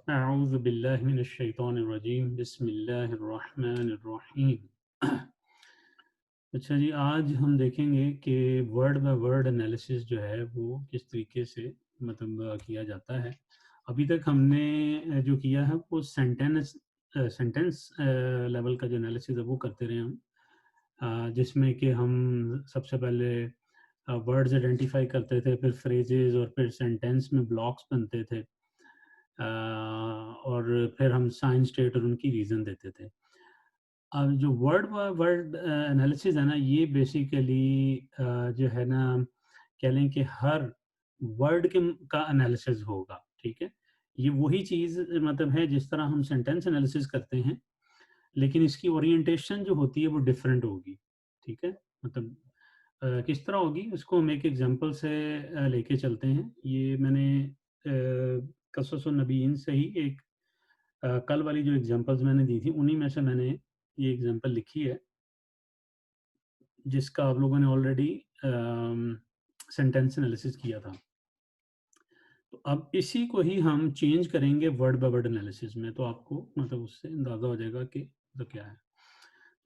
अऊज़ु बिल्लाहि मिनश शैतानिर रजीम बिस्मिल्लाहिर रहमानिर रहीम। अच्छा जी, आज हम देखेंगे कि वर्ड बाय वर्ड एनालिसिस जो है वो किस तरीके से मतलब किया जाता है। अभी तक हमने जो किया है वो सेंटेंस लेवल का जो एनालिसिस है वो करते रहे हम। जिसमें कि हम सबसे पहले वर्ड्स आइडेंटिफाई करते थे, फिर फ्रेजेस और फिर सेंटेंस में ब्लॉक्स बनते थे। और फिर हम साइन स्टेट और उनकी रीज़न देते थे। अब जो वर्ड बाय वर्ड एनालिसिस है ना, ये बेसिकली जो है ना, कह लें कि हर वर्ड के का एनालिसिस होगा, ठीक है? ये वही चीज़ मतलब है जिस तरह हम सेंटेंस एनालिसिस करते हैं, लेकिन इसकी ओरिएंटेशन जो होती है वो डिफरेंट होगी, ठीक है? मतलब किस तरह होगी उसको हम एक एग्ज़ाम्पल से लेके चलते हैं। ये मैंने क़ससुन नबीयीन से ही एक कल वाली जो एग्ज़ाम्पल्स मैंने दी थी, उन्हीं में से मैंने ये एग्ज़ाम्पल लिखी है, जिसका आप लोगों ने ऑलरेडी सेंटेंस एनालिसिस किया था। तो अब इसी को ही हम चेंज करेंगे वर्ड बाय वर्ड एनालिसिस में, तो आपको मतलब उससे अंदाज़ा हो जाएगा कि मतलब क्या है।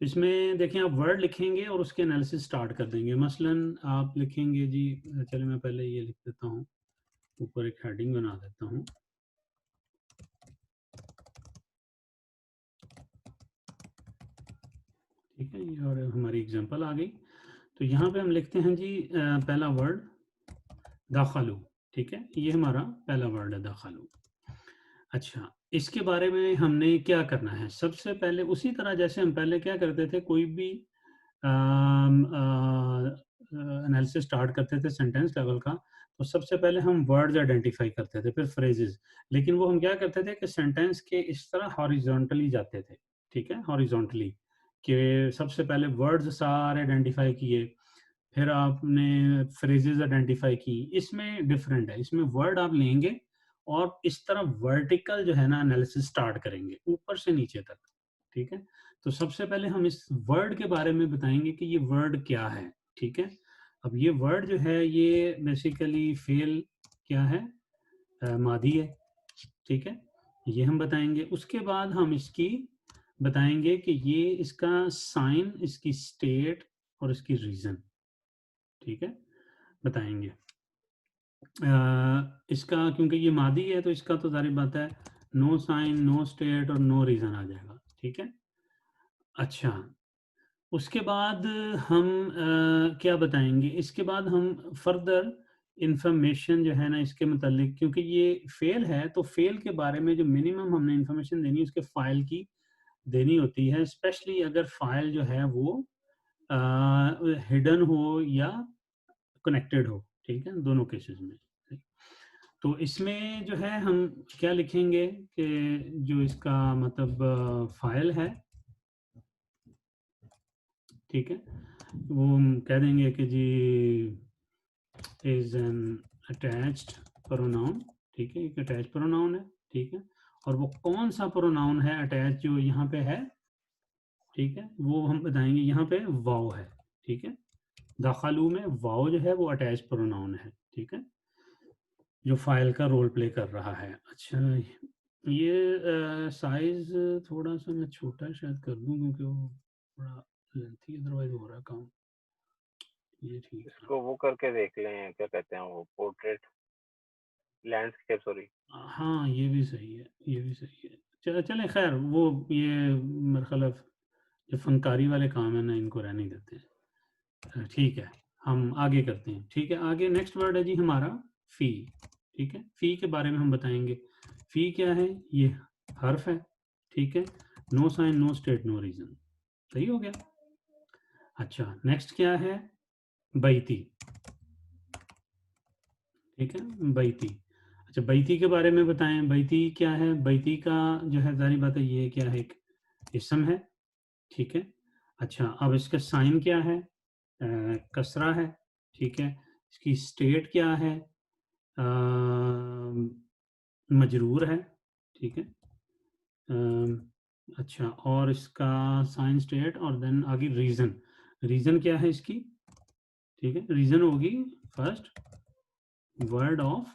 इसमें देखें, आप वर्ड लिखेंगे और उसके एनालिसिस स्टार्ट कर देंगे। मसलन आप लिखेंगे जी, चलिए मैं पहले ये लिख देता हूँ, ऊपर एक हेडिंग बना देता हूँ। ठीक है, ये और हमारी एग्ज़ाम्पल आ गई। तो यहाँ पे हम लिखते हैं जी पहला वर्ड दाखलू, ठीक है? ये हमारा पहला वर्ड है दाखलू। अच्छा, इसके बारे में हमने क्या करना है? सबसे पहले उसी तरह जैसे हम पहले क्या करते थे, कोई भी एनालिसिस स्टार्ट करते थे सेंटेंस लेवल का, तो सबसे पहले हम वर्ड्स आइडेंटिफाई करते थे, फिर फ्रेजेस। लेकिन वो हम क्या करते थे कि सेंटेंस के इस तरह हॉरिजॉन्टली जाते थे, ठीक है? हॉरिजॉन्टली कि सबसे पहले वर्ड्स सारे आइडेंटिफाई किए, फिर आपने फ्रेजेस आइडेंटिफाई की। इसमें डिफरेंट है, इसमें वर्ड आप लेंगे और इस तरह वर्टिकल जो है ना एनालिसिस स्टार्ट करेंगे, ऊपर से नीचे तक, ठीक है? तो सबसे पहले हम इस वर्ड के बारे में बताएंगे कि ये वर्ड क्या है, ठीक है? अब ये वर्ड जो है ये बेसिकली फेल क्या है, मादी है, ठीक है? ये हम बताएंगे। उसके बाद हम इसकी बताएंगे कि ये इसका साइन, इसकी स्टेट और इसकी रीजन, ठीक है, बताएंगे। इसका क्योंकि ये मादी है तो इसका तो ज़ाहिर बात है नो साइन, नो स्टेट और नो रीज़न आ जाएगा, ठीक है? अच्छा, उसके बाद हम क्या बताएँगे? इसके बाद हम फर्दर इन्फॉर्मेशन जो है ना इसके मुतालिक, क्योंकि ये फ़ेल है तो फ़ेल के बारे में जो मिनिमम हमने इन्फॉर्मेशन देनी है उसके फ़ाइल की देनी होती है, स्पेशली अगर फ़ाइल जो है वो हिडन हो या कनेक्टेड हो, ठीक है? दोनों केसेज़ में। तो इसमें जो है हम क्या लिखेंगे कि जो इसका मतलब फ़ाइल है, ठीक है? वो हम कह देंगे कि जी इज़ एन अटैच्ड प्रोनाउन, ठीक है? एक अटैच्ड प्रोनाउन है, ठीक है? और वो कौन-सा प्रोनाउन है अटैच जो यहाँ पे है, ठीक है? वो हम बताएँगे, यहाँ पे वाव है, ठीक है? दखलू में वाव जो है वो अटैच प्रोनाउन है, ठीक है? जो फ़ाइल का रोल प्ले कर रहा है। अच्छा, ये साइज़ थोड़ा-सा मैं छोटा शायद कर दूँ क्योंकि वो थोड़ा लेंथी अदरवाइज़ हो रहा है काम। ये ठीक है ना? इसको वो करके देख लें, क्या कहते हैं वो, पोर्ट्रेट, लैंडस्केप, सॉरी। हाँ, ये भी सही है, ये भी सही है। चलें ख़ैर वो ये मेरे ख़्याल जो फ़नकारी वाले काम है ना इनको रहने ही देते हैं। ठीक है, हम आगे करते हैं। ठीक है, आगे नेक्स्ट वर्ड है जी हमारा फ़ी, ठीक है? फ़ी के बारे में हम बताएँगे। फ़ी क्या है? ये हर्फ़ है, ठीक है? No sign, no state, no reason. सही हो गया? अच्छा, नेक्स्ट क्या है? बैती, ठीक है? बैती। अच्छा, बैती के बारे में बताएँ, बैती क्या है? बैती का जो है ज़ाहिर बात है ये क्या है, एक इस्म है, ठीक है? अच्छा, अब इसका साइन क्या है? कसरा है, ठीक है? इसकी स्टेट क्या है? मजरूर है, ठीक है? अच्छा, और इसका साइन स्टेट और देन आगे रीज़न। रीज़न क्या है इसकी? ठीक है? रीज़न होगी first word of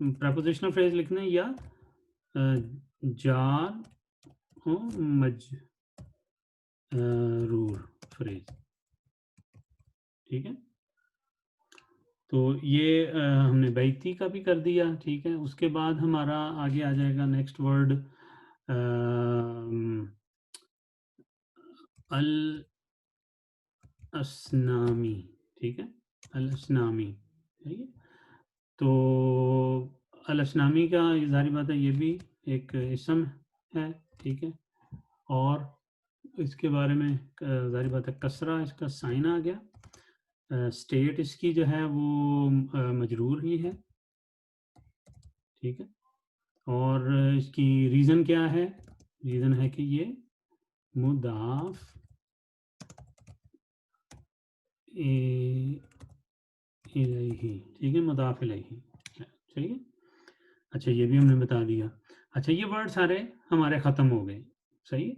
prepositional phrase लिखना है या जार हो मजरूर फ्रेज, ठीक है। तो ये हमने बैती का भी कर दिया, ठीक है। उसके बाद हमारा आगे आ जाएगा नेक्स्ट वर्ड अल असनामी, ठीक है, अल असनामी, ठीक है। तो अल असनामी का ज़ाहिर बात है ये भी एक इसम है, ठीक है। और इसके बारे में ज़ाहिर बात है कसरा इसका साइन आ गया, स्टेट इसकी जो है वो मजरूर ही है, ठीक है। और इसकी रीज़न क्या है, रीज़न है कि ये मुदाफ इलैही, ठीक है, मुदाफ इलैही, ठीक है। अच्छा ये भी हमने बता दिया। अच्छा ये वर्ड सारे हमारे ख़त्म हो गए, सही है,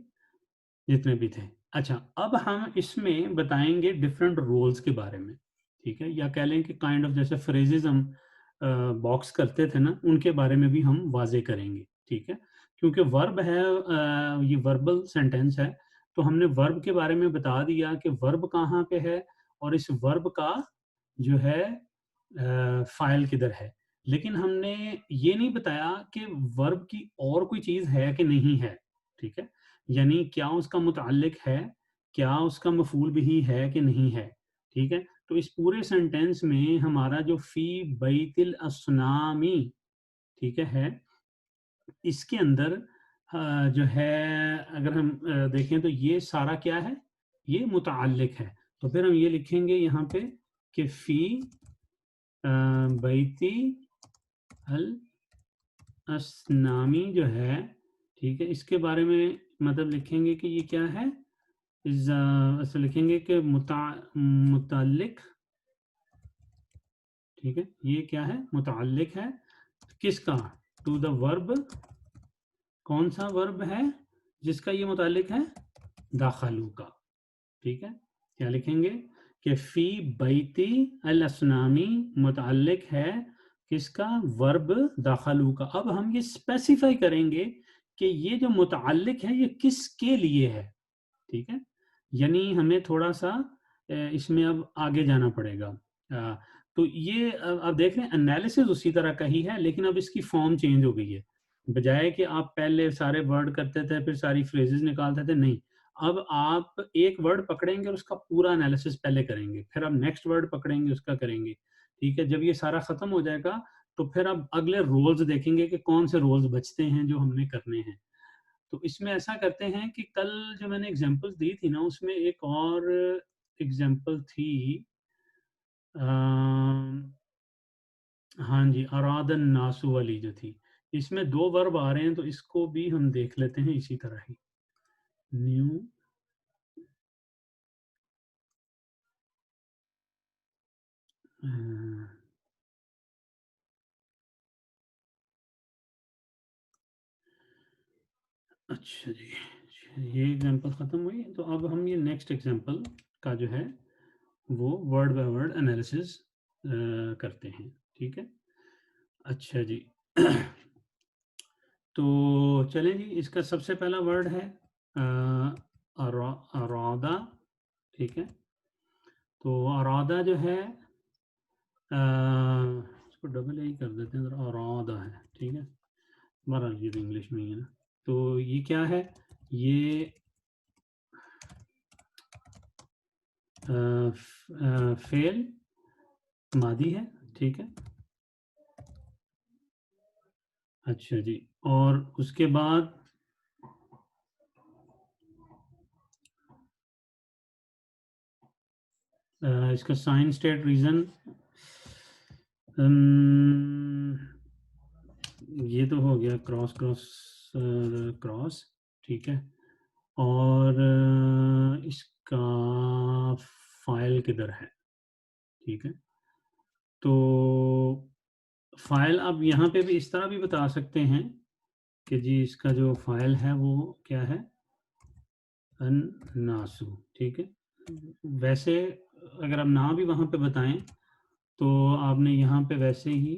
जितने भी थे। अच्छा अब हम इसमें बताएंगे डिफरेंट रोल्स के बारे में, ठीक है, या कह लें कि काइंड ऑफ जैसे फ्रेजेस हम बॉक्स करते थे ना, उनके बारे में भी हम वाजे करेंगे, ठीक है। क्योंकि वर्ब है, ये वर्बल सेंटेंस है, तो हमने वर्ब के बारे में बता दिया कि वर्ब कहाँ पे है और इस वर्ब का जो है फाइल किधर है। लेकिन हमने ये नहीं बताया कि वर्ब की और कोई चीज़ है कि नहीं है, ठीक है। यानी क्या उसका मुतअल्लिक है, क्या उसका मफूल बिही है कि नहीं है, ठीक है। तो इस पूरे सेंटेंस में हमारा जो फी बैतिल अस्नामी, ठीक है, इसके अंदर जो है अगर हम देखें तो ये सारा क्या है, ये मुतअल्लिक है। तो फिर हम ये लिखेंगे यहाँ पे कि फी बैती अल असनामी जो है, ठीक है, इसके बारे में मतलब लिखेंगे कि ये क्या है, इस ऐसे लिखेंगे कि मुताल्लिक, ठीक है, ये क्या है, मुताल्लिक है किसका, टू द वर्ब, कौन सा वर्ब है जिसका ये मुताल्लिक है, दाखलू का, ठीक है। क्या लिखेंगे कि फी बैती अल असनामी मुताल्लिक है किसका, वर्ब दाखलू का। अब हम ये स्पेसिफाई करेंगे कि ये जो मुताल्लिक है ये किसके लिए है, ठीक है। यानी हमें थोड़ा सा इसमें अब आगे जाना पड़ेगा। तो ये आप देख रहे हैं एनालिसिस उसी तरह का ही है, लेकिन अब इसकी फॉर्म चेंज हो गई है। बजाय कि आप पहले सारे वर्ड करते थे फिर सारी फ्रेजेस निकालते थे, नहीं, अब आप एक वर्ड पकड़ेंगे और उसका पूरा एनालिसिस पहले करेंगे, फिर आप नेक्स्ट वर्ड पकड़ेंगे उसका करेंगे, ठीक है। जब ये सारा खत्म हो जाएगा तो फिर आप अगले रोल्स देखेंगे कि कौन से रोल्स बचते हैं जो हमने करने हैं। तो इसमें ऐसा करते हैं कि कल जो मैंने एग्जांपल्स दी थी ना, उसमें एक और एग्जांपल थी, हाँ जी, अरादन नासु वाली जो थी, इसमें दो वर्ब आ रहे हैं, तो इसको भी हम देख लेते हैं इसी तरह ही। न्यू अच्छा जी, ये एग्जांपल ख़त्म हुई, तो अब हम ये नेक्स्ट एग्जांपल का जो है वो वर्ड बाय वर्ड एनालिसिस करते हैं, ठीक है। अच्छा जी तो चलें जी, इसका सबसे पहला वर्ड है अरादा, ठीक है। तो अरादा जो है इसको डबल ए कर देते हैं, अरादा है, ठीक है, बहरहाल ये तो इंग्लिश में ही है ना। तो ये क्या है, ये फेल मादी है, ठीक है। अच्छा जी, और उसके बाद इसका साइन स्टेट रीजन, ये तो हो गया क्रॉस क्रॉस क्रॉस, ठीक है। और इसका फाइल किधर है, ठीक है। तो फाइल आप यहाँ पे भी इस तरह भी बता सकते हैं कि जी इसका जो फाइल है वो क्या है, अन्नासु, ठीक है। वैसे अगर आप ना भी वहाँ पे बताएं तो आपने यहाँ पे वैसे ही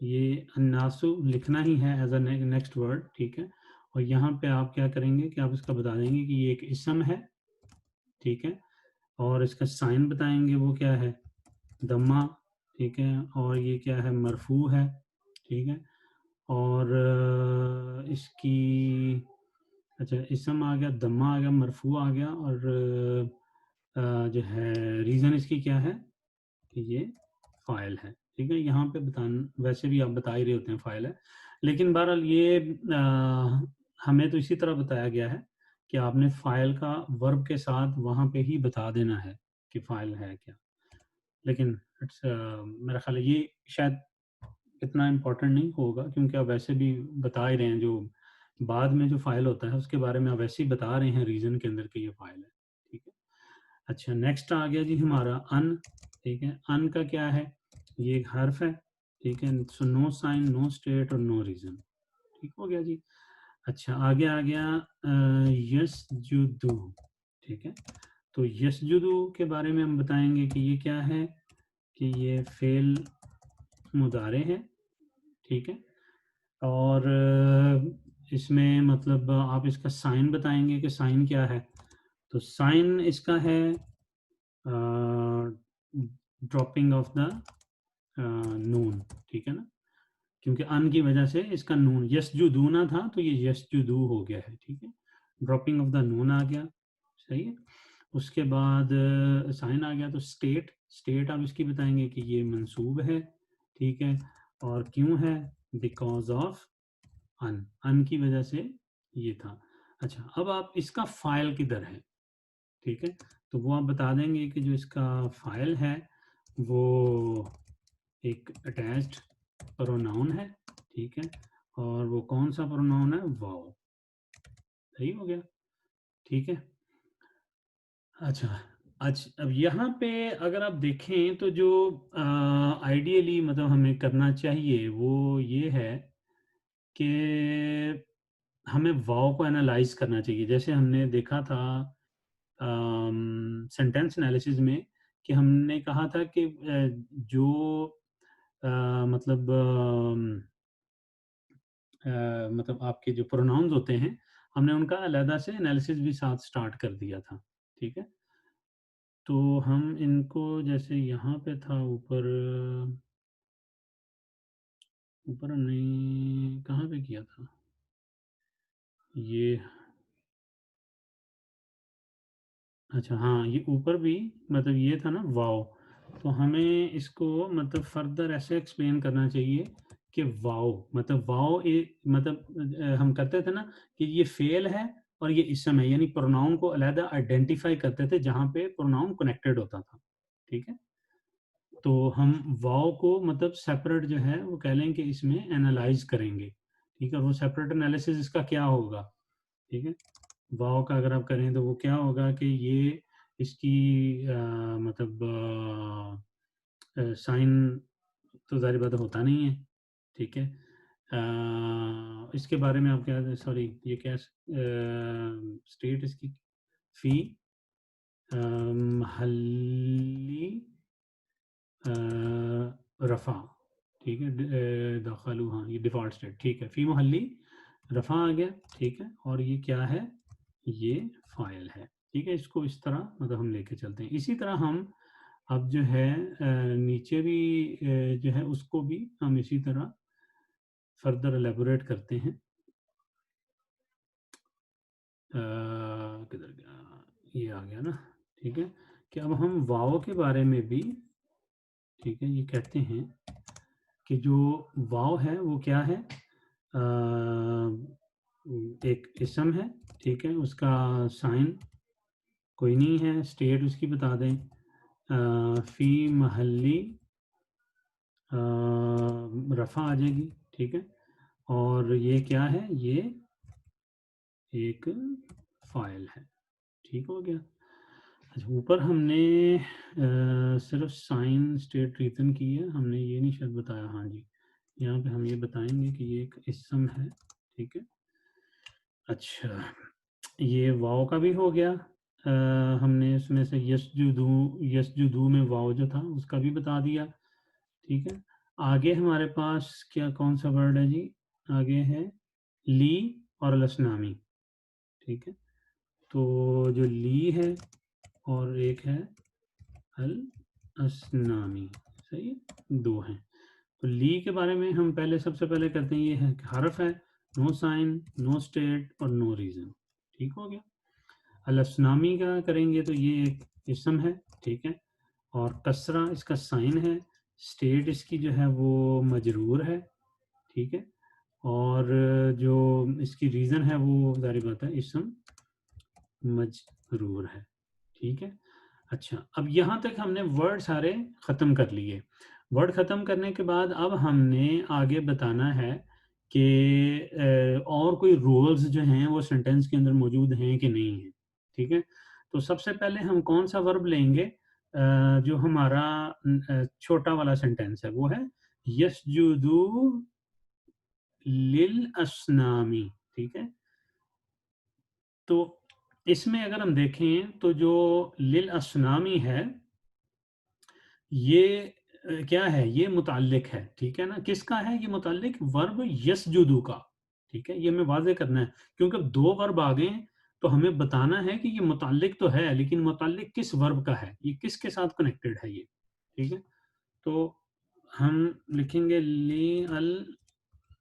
ये अन्नासु लिखना ही है एज अ नेक्स्ट वर्ड, ठीक है। और यहाँ पे आप क्या करेंगे कि आप इसका बता देंगे कि ये एक इसम है, ठीक है। और इसका साइन बताएंगे वो क्या है, दम्मा, ठीक है। और ये क्या है, मरफू है, ठीक है। और इसकी, अच्छा इसम आ गया, दम्मा आ गया, मरफू आ गया, और जो है रीज़न इसकी क्या है कि ये फाइल है, ठीक है। यहाँ पे बता, वैसे भी आप बता ही रहे होते हैं फाइल है, लेकिन बहरहाल ये हमें तो इसी तरह बताया गया है कि आपने फाइल का वर्ब के साथ वहाँ पे ही बता देना है कि फाइल है क्या। लेकिन इट्स मेरा ख्याल है ये शायद इतना इम्पोर्टेंट नहीं होगा, क्योंकि आप वैसे भी बता ही रहे हैं, जो बाद में जो फाइल होता है उसके बारे में आप वैसे ही बता रहे हैं रीजन के अंदर कि ये फाइल है, ठीक है। अच्छा नेक्स्ट आ गया जी हमारा अन, ठीक है। अन का क्या है, ये एक हर्फ है, ठीक है। So no sign, no state और नो रीजन, ठीक हो गया जी। अच्छा आगे आ गया यसजुदू, ठीक है। तो यसजुदू के बारे में हम बताएंगे कि ये क्या है, कि ये फेल मुदारे है, ठीक है। और इसमें मतलब आप इसका साइन बताएंगे कि साइन क्या है। तो साइन इसका है ड्रॉपिंग ऑफ द नून, ठीक है ना, क्योंकि अन की वजह से इसका नून यस जो दूना था तो ये यस जो दू हो गया है, ठीक है। ड्रॉपिंग ऑफ द नून आ गया, सही है। उसके बाद साइन आ गया, तो स्टेट, स्टेट आप इसकी बताएंगे कि ये मंसूब है, ठीक है। और क्यों है, बिकॉज ऑफ अन, अन की वजह से ये था। अच्छा अब आप इसका फाइल किधर है, ठीक है। तो वो आप बता देंगे कि जो इसका फाइल है वो एक अटैच्ड प्रोनाउन है, ठीक है। और वो कौन सा प्रोनाउन है, वाओ, सही हो गया, ठीक है। अच्छा, अच्छा अब यहाँ पे अगर आप देखें तो जो आइडियली मतलब हमें करना चाहिए वो ये है कि हमें वाव को एनालाइज करना चाहिए। जैसे हमने देखा था सेंटेंस एनालिसिस में कि हमने कहा था कि जो मतलब मतलब आपके जो प्रोनाउंस होते हैं हमने उनका अलहदा से एनालिसिस भी साथ स्टार्ट कर दिया था, ठीक है। तो हम इनको जैसे यहाँ पे था ऊपर, ऊपर हमने कहाँ पे किया था ये, अच्छा हाँ ये ऊपर भी मतलब ये था ना वाओ। तो हमें इसको मतलब फर्दर ऐसे एक्सप्लेन करना चाहिए कि वाओ मतलब वाओ मतलब हम करते थे ना कि ये फेल है और ये इसम है, यानी प्रोनाउन को अलहदा आइडेंटिफाई करते थे जहाँ पे प्रोनाउन कनेक्टेड होता था, ठीक है। तो हम वाओ को मतलब सेपरेट जो है वो कह लें कि इसमें एनालाइज करेंगे, ठीक है। वो सेपरेट एनालिसिस इसका क्या होगा, ठीक है। वाव का अगर आप करें तो वो क्या होगा कि ये इसकी मतलब साइन तो ज़ाहिर बात है होता नहीं है, ठीक है। इसके बारे में आप क्या, सॉरी ये क्या स्टेट इसकी फी महल्ली रफ़ा, ठीक है। दखलू, हाँ ये डिफ़ॉल्ट स्टेट, ठीक है। फ़ी मोहल्ली रफ़ा आ गया, ठीक है। और ये क्या है, ये फाइल है, ठीक है। इसको इस तरह मतलब हम लेके चलते हैं। इसी तरह हम अब जो है नीचे भी जो है उसको भी हम इसी तरह फर्दर एलेबोरेट करते हैं। किधर गया, ये आ गया ना, ठीक है। कि अब हम वाव के बारे में भी, ठीक है, ये कहते हैं कि जो वाव है वो क्या है, एक इसम है, ठीक है। उसका साइन कोई नहीं है, स्टेट उसकी बता दें फ़ी महल्ली रफ़ा आ जाएगी, ठीक है। और ये क्या है, ये एक फाइल है, ठीक हो गया। अच्छा ऊपर हमने सिर्फ साइन स्टेट रीजन की है, हमने ये नहीं शायद बताया, हाँ जी यहाँ पे हम ये बताएंगे कि ये एक इसम है, ठीक है। अच्छा ये वाव का भी हो गया। हमने इसमें से यस्जुदू में वाव जो था उसका भी बता दिया, ठीक है। आगे हमारे पास क्या कौन सा वर्ड है जी? आगे है ली और लसनामी, ठीक है। तो जो ली है और एक है अल असनामी, सही है, दो हैं। तो ली के बारे में हम पहले सबसे पहले करते हैं, ये है हर्फ है, नो साइन, नो स्टेट और नो रीजन, ठीक हो गया। अलफनामी का करेंगे तो ये एक इसम है, ठीक है, और कसरा इसका साइन है, स्टेट इसकी जो है वो मजरूर है, ठीक है, और जो इसकी रीज़न है वो जारी बात है इसम मजरूर है, ठीक है। अच्छा, अब यहाँ तक हमने वर्ड सारे ख़त्म कर लिए। वर्ड ख़त्म करने के बाद अब हमने आगे बताना है कि और कोई रूल्स जो हैं वो सेंटेंस के अंदर मौजूद हैं कि नहीं हैं, ठीक है। तो सबसे पहले हम कौन सा वर्ब लेंगे? जो हमारा छोटा वाला सेंटेंस है वो है यस्जुदु लिल असनामी, ठीक है। तो इसमें अगर हम देखें तो जो लिल असनामी है ये क्या है? ये मुताल्लिक है, ठीक है ना? किसका है ये मुताल्लिक? वर्ब यस्जुदु का, ठीक है? ये हमें वाज़ेह करना है क्योंकि अब 2 वर्ब आ गए हैं, तो हमें बताना है कि ये मुताल्लिक तो है, लेकिन मुताल्लिक किस वर्ब का है? ये किसके साथ कनेक्टेड है ये, ठीक है? तो हम लिखेंगे ली अल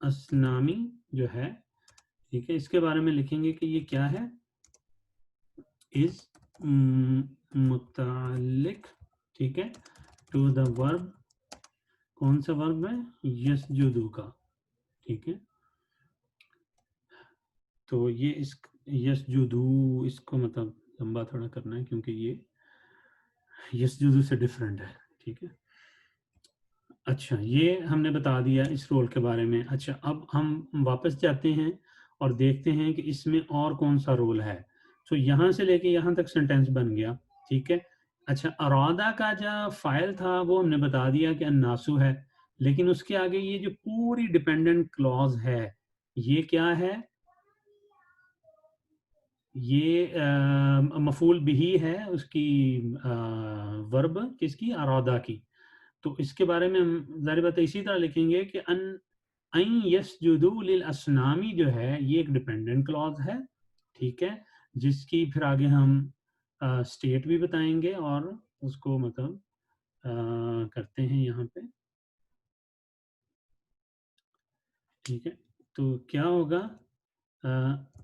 असनामी जो है, ठीक है? इसके बारे में लिखेंगे कि ये क्या है? इज़ मुताल्लिक, ठीक है? टू द वर्ब, कौन सा वर्ब है? यस्जुदु का, ठीक है। तो ये इस यस्जुदु इसको मतलब लंबा थोड़ा करना है क्योंकि ये यस्जुदु से डिफरेंट है, ठीक है। अच्छा, ये हमने बता दिया इस रोल के बारे में। अच्छा, अब हम वापस जाते हैं और देखते हैं कि इसमें और कौन सा रोल है। तो यहाँ से लेके यहाँ तक सेंटेंस बन गया, ठीक है। अच्छा, अरादा का जो फ़ाइल था वो हमने बता दिया कि अन्नासु है, लेकिन उसके आगे ये जो पूरी डिपेंडेंट क्लॉज़ है, ये क्या है? ये मफ़ूल बिही है उसकी, वर्ब किसकी? अरादा की। तो इसके बारे में हम ज़ाहिर बात है इसी तरह लिखेंगे कि अन यस्जुदू लिल असनामी जो है ये एक डिपेंडेंट क्लॉज है, ठीक है, जिसकी फिर आगे हम स्टेट भी बताएंगे और उसको मतलब करते हैं यहाँ पे, ठीक है। तो क्या होगा?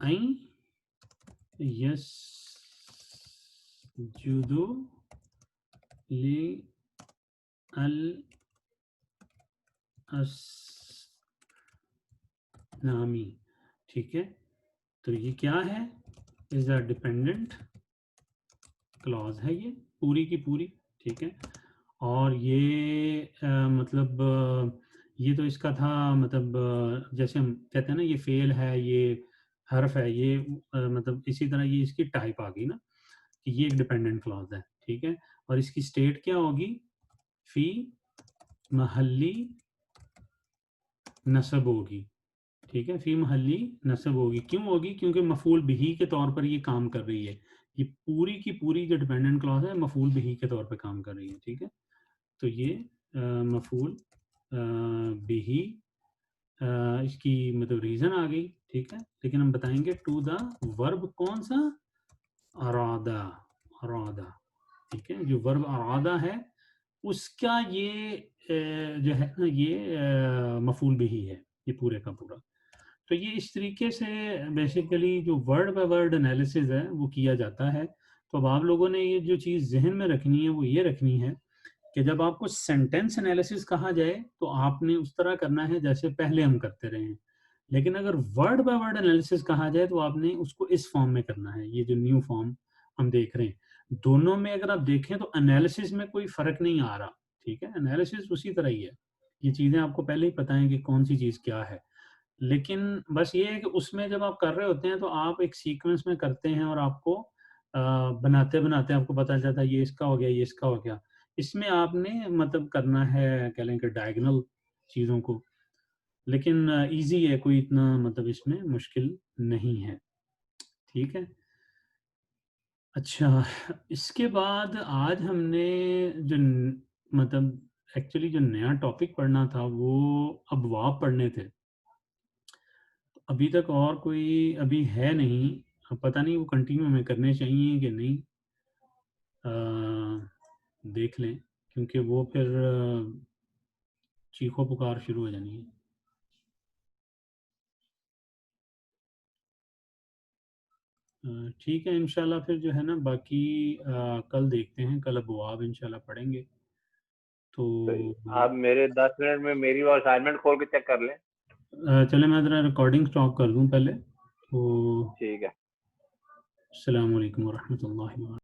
आई यस जुदू ली अल असनामी, ठीक है। तो ये क्या है? इज अ डिपेंडेंट क्लॉज है ये पूरी की पूरी, ठीक है। और ये मतलब ये तो इसका था मतलब जैसे हम कहते हैं ना ये फेल है, ये हर्फ है, ये मतलब इसी तरह ये इसकी टाइप आ गई ना कि ये एक डिपेंडेंट क्लॉज है, ठीक है। और इसकी स्टेट क्या होगी? फी महल्ली नसब होगी, ठीक है। फी महल्ली नसब होगी, क्यों होगी? क्योंकि मफूल बिही के तौर पर ये काम कर रही है। ये पूरी की पूरी जो डिपेंडेंट क्लॉज है मफूल बिही के तौर पर काम कर रही है, ठीक है। तो ये मफूल बिही इसकी मतलब रीज़न आ गई, ठीक है। लेकिन हम बताएंगे टू द वर्ब कौन सा? अरादा, अरादा, ठीक है। जो वर्ब अरादा है उसका ये जो है ना ये मफूल बिही है, ये पूरे का पूरा। तो ये इस तरीके से बेसिकली जो वर्ड बाय वर्ड एनालिसिस है वो किया जाता है। तो अब आप लोगों ने ये जो चीज़ ज़हन में रखनी है वो ये रखनी है कि जब आपको सेंटेंस एनालिसिस कहा जाए तो आपने उस तरह करना है जैसे पहले हम करते रहे हैं। लेकिन अगर वर्ड बाय वर्ड एनालिसिस कहा जाए तो आपने उसको इस फॉर्म में करना है, ये जो न्यू फॉर्म हम देख रहे हैं। दोनों में अगर आप देखें तो एनालिसिस में कोई फ़र्क नहीं आ रहा, ठीक है? एनालिसिस उसी तरह ही है। ये चीज़ें आपको पहले ही पता है कि कौन-सी चीज़ क्या है। लेकिन बस ये है कि उसमें जब आप कर रहे होते हैं तो आप एक सीक्वेंस में करते हैं और आपको बनाते-बनाते आपको पता चलता है ये इसका हो गया, ये इसका हो गया। इसमें आपने मतलब करना है कह लें कि डायगोनल चीज़ों को, लेकिन ईज़ी है, कोई इतना मतलब इसमें मुश्किल नहीं है, ठीक है? अच्छा, इसके बाद आज हमने जो न मतलब एक्चुअली जो नया टॉपिक पढ़ना था वो अबवाब पढ़ने थे। अभी तक और कोई अभी है नहीं, अब पता नहीं वो कंटिन्यू हमें करने चाहिए कि नहीं। अ, देख लें, क्योंकि वो फिर चीखो-पुकार शुरू हो जानी है। ठीक है इंशाल्लाह फिर जो है ना बाकी कल देखते हैं, कल अबवाब इंशाल्लाह पढ़ेंगे। तो तो आप मेरे 10 मिनट में मेरी वो असाइनमेंट खोल के चेक कर लें। चलें मैं ज़रा रिकॉर्डिंग स्टॉप कर दूँ पहले। तो ठीक है। अस्सलाम वालेकुम वरहमतुल्लाहि व